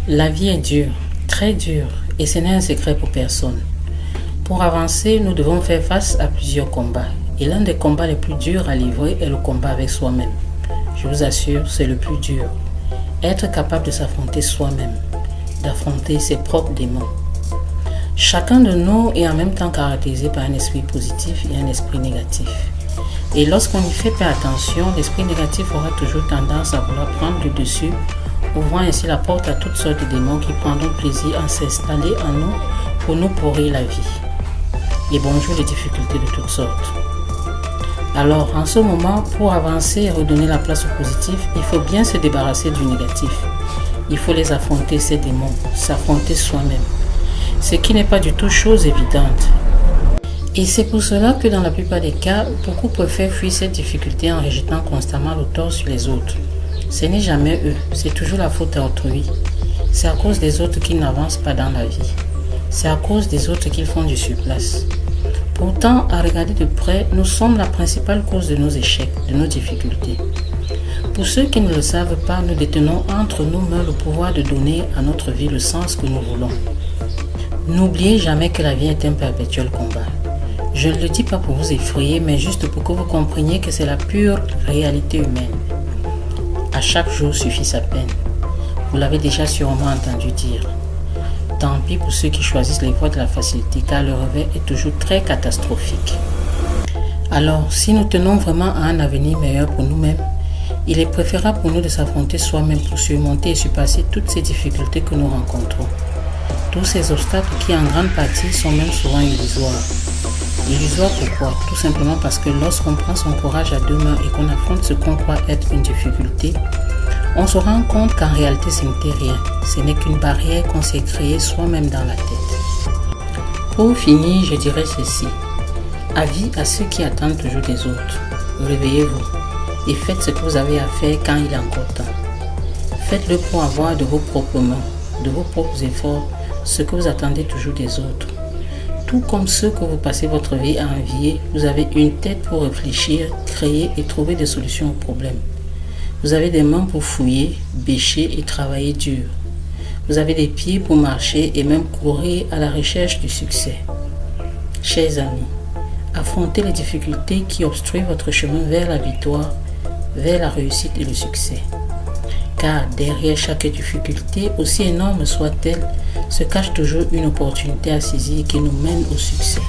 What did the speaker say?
La vie est dure, très dure, et ce n'est un secret pour personne. Pour avancer, nous devons faire face à plusieurs combats. Et l'un des combats les plus durs à livrer est le combat avec soi-même. Je vous assure, c'est le plus dur. Être capable de s'affronter soi-même, d'affronter ses propres démons. Chacun de nous est en même temps caractérisé par un esprit positif et un esprit négatif. Et lorsqu'on y fait pas attention, l'esprit négatif aura toujours tendance à vouloir prendre le dessus, ouvrant ainsi la porte à toutes sortes de démons qui prendront plaisir à s'installer en nous pour nous pourrir la vie. Et bonjour les difficultés de toutes sortes. Alors, en ce moment, pour avancer et redonner la place au positif, il faut bien se débarrasser du négatif. Il faut les affronter, ces démons, s'affronter soi-même. Ce qui n'est pas du tout chose évidente. Et c'est pour cela que dans la plupart des cas, beaucoup préfèrent fuir cette difficulté en rejetant constamment le tort sur les autres. Ce n'est jamais eux, c'est toujours la faute à autrui. C'est à cause des autres qu'ils n'avancent pas dans la vie. C'est à cause des autres qu'ils font du surplace. Pourtant, à regarder de près, nous sommes la principale cause de nos échecs, de nos difficultés. Pour ceux qui ne le savent pas, nous détenons entre nos mains le pouvoir de donner à notre vie le sens que nous voulons. N'oubliez jamais que la vie est un perpétuel combat. Je ne le dis pas pour vous effrayer, mais juste pour que vous compreniez que c'est la pure réalité humaine. À chaque jour suffit sa peine. Vous l'avez déjà sûrement entendu dire. Tant pis pour ceux qui choisissent les voies de la facilité, car le revers est toujours très catastrophique. Alors, si nous tenons vraiment à un avenir meilleur pour nous-mêmes, il est préférable pour nous de s'affronter soi-même pour surmonter et surpasser toutes ces difficultés que nous rencontrons. Tous ces obstacles qui, en grande partie, sont même souvent illusoires. Illusoires pourquoi? Tout simplement parce que lorsqu'on prend son courage à deux mains et qu'on affronte ce qu'on croit être une difficulté, on se rend compte qu'en réalité ce n'était rien. Ce n'est qu'une barrière qu'on s'est créée soi-même dans la tête. Pour finir, je dirais ceci. Avis à ceux qui attendent toujours des autres. Réveillez-vous et faites ce que vous avez à faire quand il est encore temps. Faites-le pour avoir de vos propres mains, de vos propres efforts, ce que vous attendez toujours des autres. Tout comme ceux que vous passez votre vie à envier, vous avez une tête pour réfléchir, créer et trouver des solutions aux problèmes. Vous avez des mains pour fouiller, bêcher et travailler dur. Vous avez des pieds pour marcher et même courir à la recherche du succès. Chers amis, affrontez les difficultés qui obstruent votre chemin vers la victoire, vers la réussite et le succès. Car derrière chaque difficulté, aussi énorme soit-elle, se cache toujours une opportunité à saisir qui nous mène au succès.